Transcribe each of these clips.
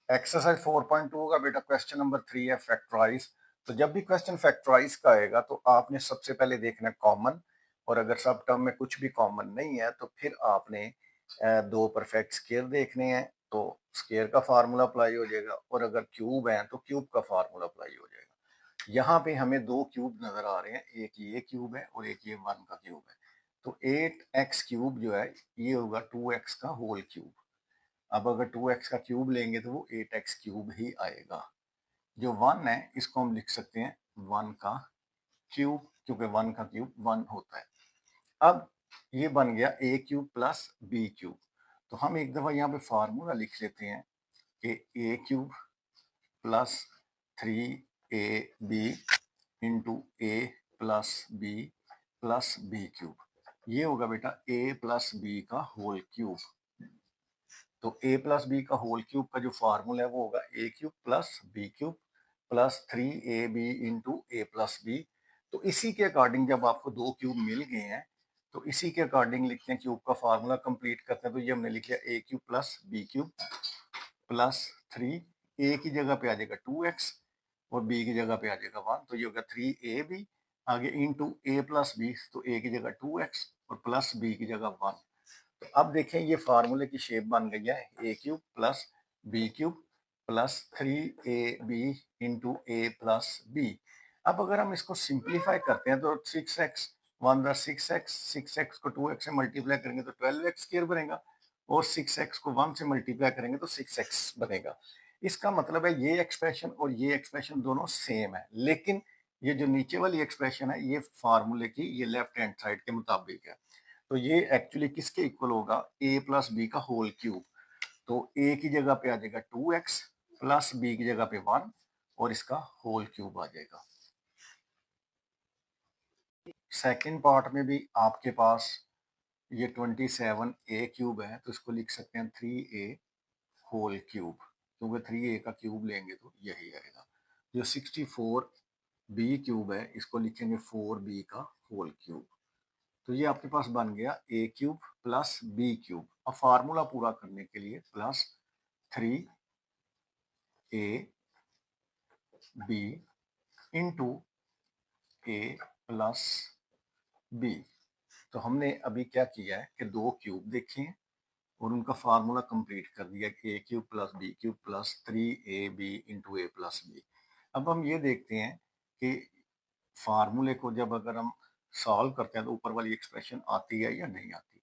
Exercise 4.2 का बेटा question number 3 है फैक्टराइज। तो जब भी क्वेश्चन फैक्टराइज का आएगा तो आपने सबसे पहले देखना कॉमन, और अगर सब टर्म में कुछ भी कॉमन नहीं है तो फिर आपने दो परफेक्ट स्क्वायर देखने हैं, तो स्क्वायर का फार्मूला अप्लाई हो जाएगा, और अगर क्यूब है तो क्यूब का फार्मूला अप्लाई हो जाएगा। यहाँ पे हमें दो क्यूब नजर आ रहे हैं, एक ये क्यूब है और एक ये 1 का क्यूब है। तो 8x क्यूब जो है ये होगा 2x का होल क्यूब। अब अगर 2x का क्यूब लेंगे तो वो 8x क्यूब ही आएगा। जो 1 है इसको हम लिख सकते हैं 1 का क्यूब, क्योंकि 1 का क्यूब 1 होता है। अब ये बन गया a cube plus b cube. तो हम एक दफा यहाँ पे फार्मूला लिख लेते हैं कि a cube plus 3ab into a plus b plus b cube, ये होगा बेटा a प्लस b का होल क्यूब। तो a प्लस बी का होल क्यूब का जो फार्मूला है वो होगा a cube plus B cube plus 3ab into A plus B. तो इसी के अकॉर्डिंग जब आपको दो क्यूब मिल गए हैं तो इसी के अकॉर्डिंग लिखते हैं, क्यूब का फार्मूला कंप्लीट करते हैं। तो ये हमने लिख लिया a cube plus B cube plus 3, a की जगह पे आ जाएगा 2x और b की जगह पे आ जाएगा 1, तो ये होगा 3ab आगे इंटू a प्लस बी, तो a की जगह 2x और प्लस b की जगह 1। तो अब देखें ये फार्मूले की शेप बन गई है a cube plus B cube plus 3ab into A plus B. अब अगर हम इसको सिंप्लीफाई करते हैं तो 6x 1 6x, 6x को 2x से मल्टीप्लाई करेंगे तो 12x स्क्वायर बनेगा, और 6x को 1 से मल्टीप्लाई करेंगे तो 6x बनेगा। इसका मतलब है ये एक्सप्रेशन और ये एक्सप्रेशन दोनों सेम है, लेकिन ये जो नीचे वाली एक्सप्रेशन है ये फार्मूले की ये लेफ्ट हैंड साइड के मुताबिक है। तो ये एक्चुअली किसके इक्वल होगा, a प्लस बी का होल क्यूब। तो a की जगह पे आ जाएगा 2x प्लस b की जगह पे 1 और इसका होल क्यूब आ जाएगा। सेकंड पार्ट में भी आपके पास ये 27a क्यूब है, तो इसको लिख सकते हैं 3a होल क्यूब, क्योंकि 3a का क्यूब लेंगे तो यही आएगा। जो 64b क्यूब है इसको लिखेंगे 4b का होल क्यूब। तो ये आपके पास बन गया a cube plus b cube. अब फार्मूला पूरा करने के लिए plus 3ab into a plus b। तो हमने अभी क्या किया है कि दो क्यूब देखे हैं और उनका फार्मूला कंप्लीट कर दिया कि a cube plus b cube plus 3ab into A plus B. अब हम ये देखते हैं कि फार्मूले को जब अगर हम सॉल्व करते हैं तो ऊपर वाली एक्सप्रेशन आती है या नहीं आती।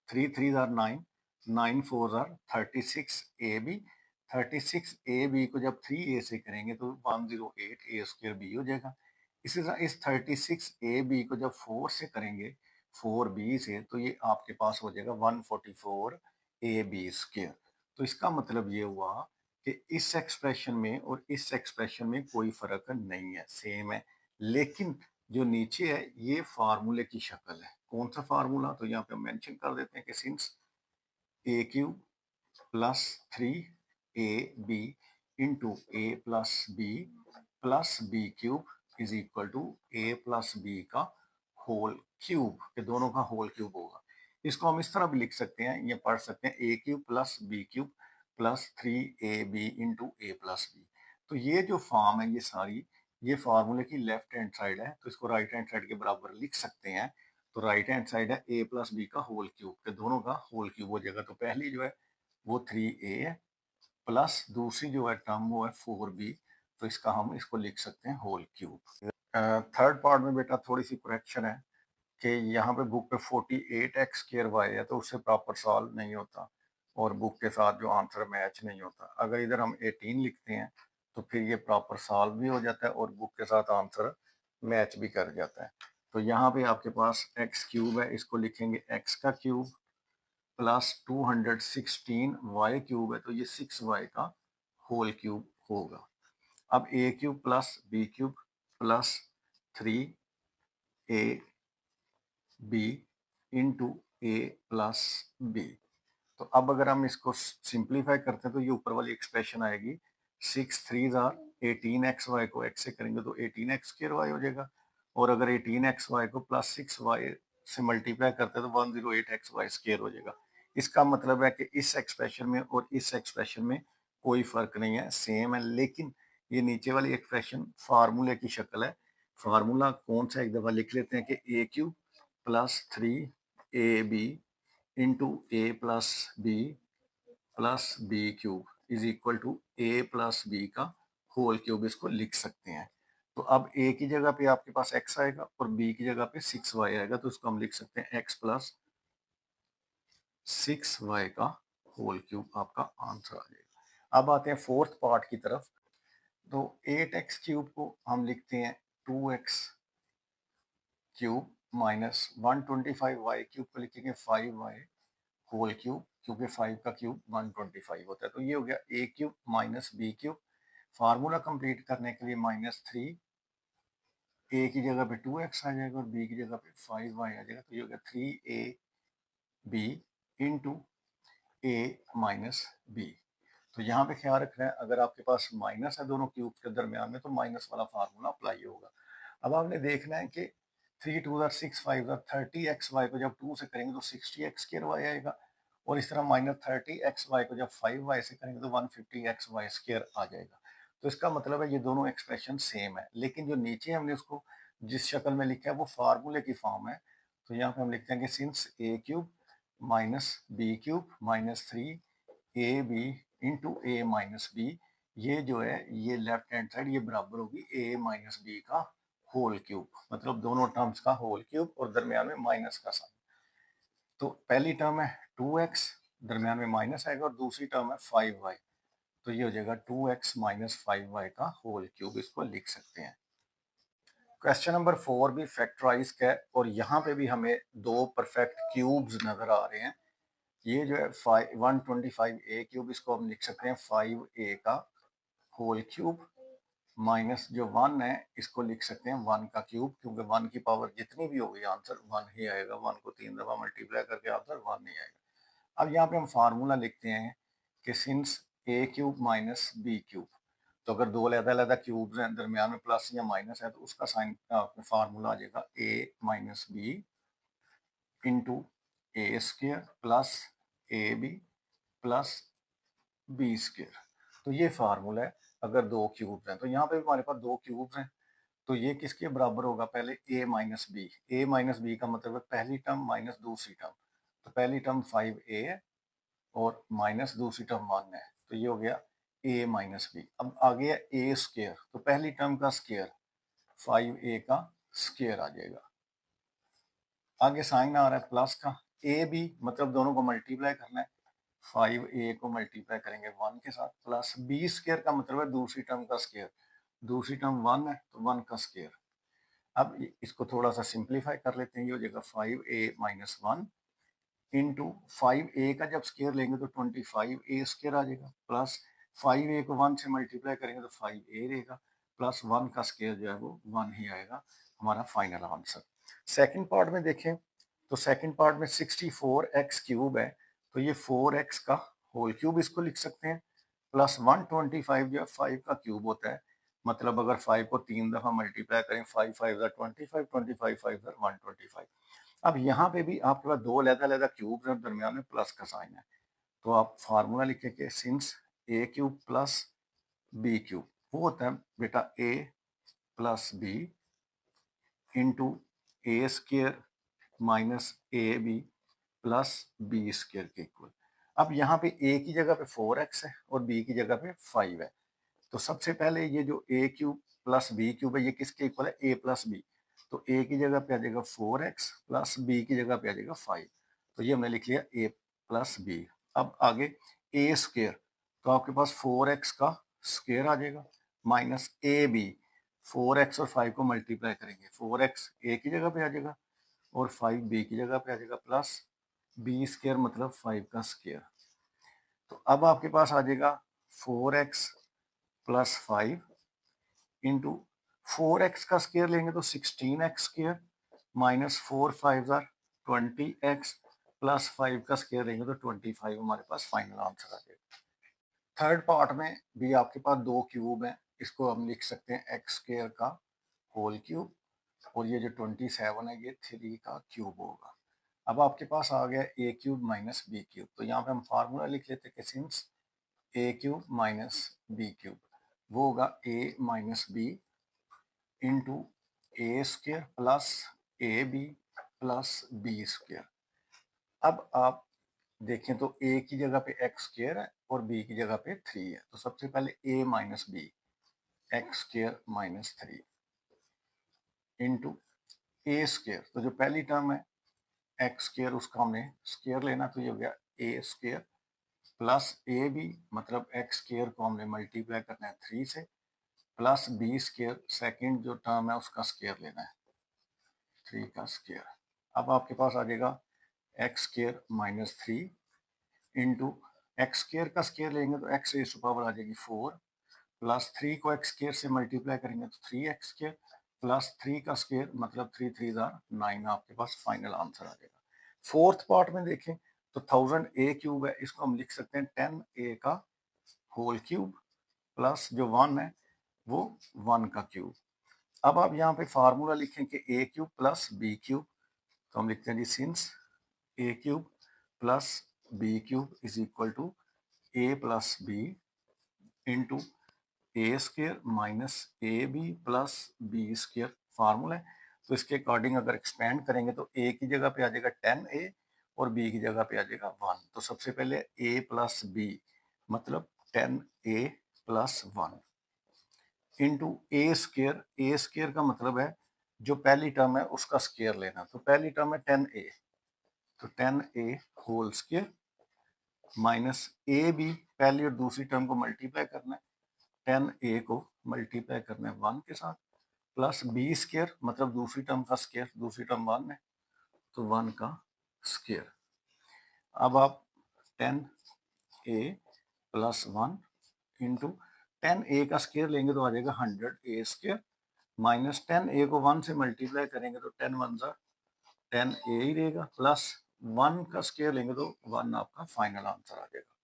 3 3 आर 9, 9 4 आर 36ab, 36ab को जब 3a से करेंगे तो 108 a स्क्वायर b हो जाएगा। इसी तरह इस 36ab को जब 4 से करेंगे 4b से तो ये आपके पास हो जाएगा 144 ab स्क्वायर। तो इसका मतलब ये हुआ कि इस एक्सप्रेशन में और इस एक्सप्रेशन में कोई फर्क नहीं है, सेम है। लेकिन जो नीचे है ये फार्मूले की शक्ल है। कौन सा फार्मूला, तो यहाँ पे मेंशन कर देते हैं कि since A cube plus 3ab into A plus B cube is equal to A plus B का होल क्यूब, के दोनों का होल क्यूब होगा। इसको हम इस तरह भी लिख सकते हैं, ये पढ़ सकते हैं A cube plus B cube plus 3ab into A plus B. तो ये जो फॉर्म है ये सारी ये फार्मूले की लेफ्ट हैंड साइड है, तो इसको राइट हैंड साइड के बराबर लिख सकते हैं। तो राइट हैंड साइड है a प्लस बी का होल क्यूब, के दोनों का होल क्यूब हो जाएगा। तो पहली जो है वो 3a है प्लस दूसरी जो है टर्म वो है 4b, तो इसका हम इसको लिख सकते हैं होल क्यूब। थर्ड पार्ट में बेटा थोड़ी सी करेक्शन है कि यहाँ पे बुक पे 48x स्क्वायर वाई है तो उससे प्रॉपर सॉल्व नहीं होता और बुक के साथ जो आंसर मैच नहीं होता। अगर इधर हम 18 लिखते हैं तो फिर ये प्रॉपर सॉल्व भी हो जाता है और बुक के साथ आंसर मैच भी कर जाता है। तो यहाँ पे आपके पास x क्यूब है, इसको लिखेंगे x का क्यूब प्लस 216 y क्यूब है, तो ये 6y का होल क्यूब होगा। अब a cube plus b cube plus 3a B into A plus B. तो अब अगर हम इसको सिंप्लीफाई करते हैं तो ये ऊपर वाली एक्सप्रेशन आएगी 6 3 आर 18xy को x से करेंगे तो 18x स्क्वायर वाई हो जाएगा, और अगर 18xy को प्लस 6y से मल्टीप्लाई करते हैं तो 108xy स्क्वायर हो जाएगा। इसका मतलब है कि इस एक्सप्रेशन में और इस एक्सप्रेशन में कोई फर्क नहीं है, सेम है, लेकिन ये नीचे वाली एक्सप्रेशन फार्मूले की शक्ल है। फार्मूला कौन सा, एक दफा लिख लेते हैं कि a³ plus 3ab into a plus B प्लस b³ is equal to a plus B का होल क्यूब, इसको लिख सकते हैं। तो अब a की जगह पे आपके पास x आएगा और b की जगह पे 6y आएगा, तो इसको हम लिख सकते हैं x प्लस 6y का होल क्यूब आपका आंसर आ जाएगा। अब आते हैं फोर्थ पार्ट की तरफ। तो 8x क्यूब को हम लिखते हैं 2x cube minus 125y cube को लिखेंगे 5y होल क्यूब, क्योंकि 5 का क्यूब 125 होता है। तो ये हो गया a³ minus b³। Formula complete करने के लिए -3, a की जगह पे 2x आ जाएगा और b की जगह पे 5y आ जाएगा। तो ये हो गया 3ab into a minus b। तो यहाँ पे ख्याल रखना है, अगर आपके पास माइनस है दोनों क्यूब के दरमियान में, तो माइनस वाला फार्मूला अप्लाई होगा। अब आपने देखना है कि 3 2 6 5 30xy को जब 2 से करेंगे तो 60x² आएगा, और इस तरह -30xy को जब 5y से करेंगे तो 150xy² आ जाएगा। तो इसका मतलब है ये दोनों एक्सप्रेशन सेम है, लेकिन जो नीचे हमने उसको जिस शक्ल में लिखा है वो फार्मूले की फॉर्म है। तो यहाँ पे हम लिखते हैं कि since a³ minus b³ minus 3ab into a minus B, ये जो है ये लेफ्ट हैंड साइड ये बराबर होगी a माइनस बी का होल क्यूब, मतलब दोनों टर्म्स का होल क्यूब और दरमियान में माइनस का साइन। तो पहली टर्म है 2x, दरमियान में माइनस आएगा, और दूसरी टर्म है 5y। तो ये हो जाएगा 2x माइनस 5y का होल क्यूब, इसको लिख सकते हैं। क्वेश्चन नंबर 4 भी फैक्टराइज का है, और यहाँ पे भी हमें दो परफेक्ट क्यूब्स नजर आ रहे हैं। ये जो है 125a³ इसको हम लिख सकते हैं 5a का होल क्यूब, माइनस जो 1 है इसको लिख सकते हैं 1 का क्यूब, क्योंकि 1 की पावर जितनी भी होगी आंसर 1 ही आएगा। 1 को 3 दफा मल्टीप्लाई करके आंसर 1 ही आएगा। अब यहाँ पे हम फार्मूला लिखते हैं कि सिंस a³ माइनस b³, तो अगर दो अलग-अलग क्यूब्स हैं, दरमियान में प्लस या माइनस है, तो उसका साइन फार्मूला आ जाएगा a minus B into a² plus ab plus b²। तो ये फार्मूला है अगर दो क्यूब्स हैं। तो यहाँ पे हमारे पास दो क्यूब्स हैं, तो ये किसके बराबर होगा, पहले a minus B. a minus B का मतलब है पहली टर्म माइनस दूसरी टर्म। तो पहली टर्म 5a है और माइनस दूसरी टर्म 1 है, तो ये हो गया a माइनस बी। अब आगे है a², तो पहली टर्म का स्क्वायर 5a का स्क्वायर आ जाएगा। आगे साइन आ रहा है प्लस का, ए बी मतलब दोनों को मल्टीप्लाई करना है। 5a को मल्टीप्लाई करेंगे 1 के साथ, प्लस b² का मतलब है दूसरी टर्म का स्क्वायर। दूसरी टर्म 1 है तो 1 का स्क्वायर। अब इसको थोड़ा सा सिंप्लीफाई कर लेते हैं, ये हो जाएगा 5a माइनस 1 इंटू 5a का जब स्क्वायर लेंगे तो 25a² आ जाएगा, प्लस 5a को 1 से मल्टीप्लाई करेंगे तो 5a रहेगा, प्लस 1 का स्क्वायर जो है वो 1 ही आएगा, हमारा फाइनल आंसर। सेकंड पार्ट में देखें तो सेकंड पार्ट में 64x³ है, तो ये 4x का होल क्यूब इसको लिख सकते हैं, प्लस 125 जो 5 का क्यूब होता है, मतलब अगर 5 को 3 दफा मल्टीप्लाई करें 5 5 25 25 5 125। अब यहाँ पे भी आपके पास दो अलग-अलग क्यूब्स हैं, दरमियान में प्लस का साइन है, तो आप फार्मूला लिखेंगे सिंस a³ प्लस b³ वो होता है बेटा a plus B into a² minus A B plus b² के इक्वल। अब यहाँ पे a की जगह पे 4x है और b की जगह पे 5 है, तो सबसे पहले ये जो a³ प्लस b³ है ये किसके इक्वल है, a प्लस बी। तो a की जगह पे आ जाएगा 4x प्लस b की जगह पे आ जाएगा 5, तो ये हमने लिख लिया a प्लस बी। अब आगे a², तो आपके पास 4x का स्क्वायर आ जाएगा माइनस ए बी। 4x और 5 को मल्टीप्लाई करेंगे, 4x a की जगह पे आ जाएगा और 5 b की जगह पे आ जाएगा, प्लस b² मतलब 5 का स्क्वायर। तो अब आपके पास आ जाएगा 4x प्लस 5 इंटू 4x का स्क्वायर लेंगे तो 16x² माइनस 4 5 20x प्लस 5 का स्क्वायर लेंगे तो 25, हमारे पास फाइनल आंसर आ जाएगा। थर्ड पार्ट में भी आपके पास दो क्यूब हैं, इसको हम लिख सकते हैं x² का होल क्यूब, और ये जो 27 है ये 3 का क्यूब होगा। अब आपके पास आ गया a³ माइनस b³, तो यहाँ पे हम फार्मूला लिख लेते हैं कि since A cube minus B cube, वो होगा A minus B into A square plus A B plus B square. अब आप देखें तो ए की जगह पे एक्स स्क्र है और बी की जगह पे 3 है, तो सबसे पहले A minus B X square minus 3 into A square, तो जो पहली टर्म है एक्स स्क्र उसका हमने स्क्र लेना, तो ये हो गया ए स्क्र प्लस ए बी मतलब एक्स स्क्र को हमने मल्टीप्लाई करना है 3 से, प्लस बी स्क्र सेकेंड जो टर्म है उसका स्क्र लेना है 3 का स्क्र। अब आपके पास आ जाएगा x square minus 3 into x square का स्क्र लेंगे तो एक्स रेज़ टू पावर आ जाएगी 4 प्लस 3 को एक्स स्क्र से मल्टीप्लाई करेंगे तो 3x स्क्र प्लस 3 का स्क्र मतलब 3 3 9, आपके पास फाइनल आंसर आ जाएगा। फोर्थ पार्ट में देखें तो 1000 ए क्यूब है, इसको हम लिख सकते हैं 10 ए का होल क्यूब प्लस जो 1 है वो 1 का क्यूब। अब आप यहाँ पे फार्मूला लिखें कि A cube plus B cube, तो हम लिखते हैं जी since A cube plus B cube is equal to A plus B into A square minus A B plus B square formula है। तो इसके अकॉर्डिंग अगर एक्सपेंड करेंगे तो ए की जगह पे आ जाएगा 10a और बी की जगह पे आ जाएगा 1। तो सबसे पहले a प्लस बी मतलब 10a plus 1 into A square का मतलब है जो पहली टर्म है उसका स्क्र लेना, तो पहली टर्म है 10a, तो 10a whole square minus A B पहली और दूसरी टर्म को मल्टीप्लाई करना है, 10a को मल्टीप्लाई करना है 1 के साथ, प्लस बी स्क्र मतलब दूसरी टर्म का स्क्र, दूसरी टर्म 1 है तो 1 का स्क्र। अब आप 10a प्लस 1 इंटू 10a का स्क्र लेंगे तो आ जाएगा 100a स्क्र माइनस 10a को 1 से मल्टीप्लाई करेंगे तो 10 1 जा 10a ही रहेगा, प्लस 1 का स्क्र लेंगे तो 1 आपका फाइनल आंसर आ जाएगा।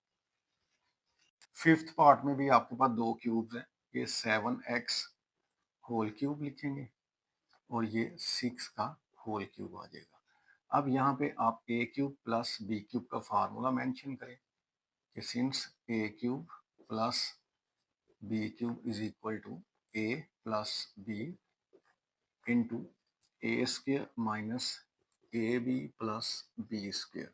फिफ्थ पार्ट में भी आपके पास दो क्यूब्स हैं, ये 7x होल क्यूब लिखेंगे और ये 6 का होल क्यूब आ जाएगा। अब यहाँ पे आप A cube plus B cube का फार्मूला मेंशन करें कि since A cube plus B cube is equal to A plus B into A square minus A B plus B square.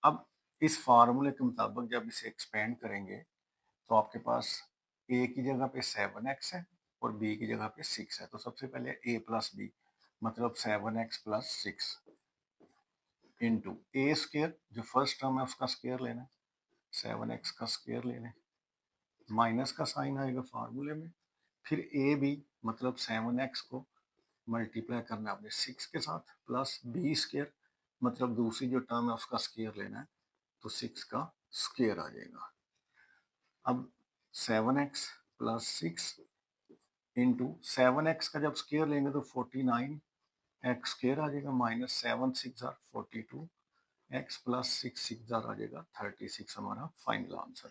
अब इस फार्मूले के मुताबिक जब इसे एक्सपेंड करेंगे तो आपके पास a की जगह पे 7x है और b की जगह पे 6 है, तो सबसे पहले a प्लस बी मतलब 7x plus 6 into A square जो फर्स्ट टर्म है उसका स्क्र लेना है 7x का स्क्र लेना है, माइनस का साइन आएगा फार्मूले में, फिर ए बी मतलब 7x को मल्टीप्लाई करना है अपने 6 के साथ प्लस बी स्क्र मतलब दूसरी जो टर्म है उसका स्क्र लेना है तो 6 का स्क्र आ जाएगा। अब 7x प्लस 6 इंटू 7x का जब स्क्र लेंगे तो 49x स्क्र आ जाएगा माइनस 7 6 42 x प्लस 6 6 आ जाएगा 36 हमारा फाइनल आंसर।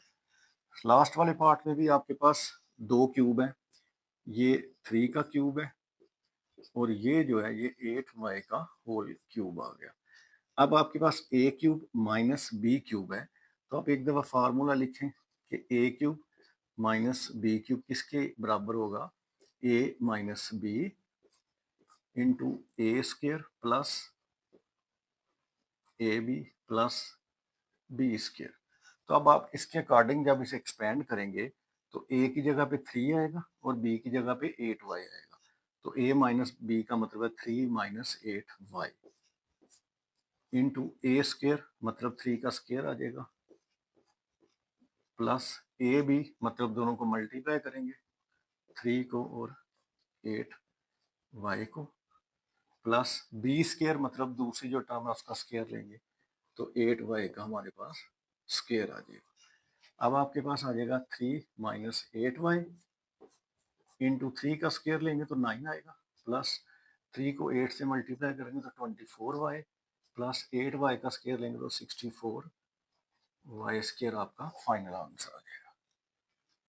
लास्ट वाले पार्ट में भी आपके पास दो क्यूब है, ये 3 का क्यूब है और ये जो है ये 8y का होल क्यूब आ गया। अब आपके पास a cube minus B cube है, तो आप एक दफ़ा फार्मूला लिखें कि a cube minus B cube किसके बराबर होगा, a minus B into A square plus A B plus B square. तो अब आप इसके अकॉर्डिंग जब इसे एक्सपेंड करेंगे तो a की जगह पे 3 आएगा और b की जगह पे 8y आएगा, तो a माइनस बी का मतलब है 3 minus 8y into A square मतलब 3 का स्क्र आ जाएगा प्लस ए बी मतलब दोनों को मल्टीप्लाई करेंगे 3 को और 8y को प्लस बी स्क्र मतलब दूसरी जो टर्म है उसका स्क्र लेंगे तो 8y का हमारे पास स्क्र आ जाएगा। अब आपके पास आ जाएगा 3 माइनस 8y इंटू 3 का स्क्र लेंगे तो 9 आएगा प्लस 3 को 8 से मल्टीप्लाई करेंगे तो 24y प्लस 8y का स्क्र लेंगे तो 64y स्क्र आपका फाइनल आंसर आ जाएगा।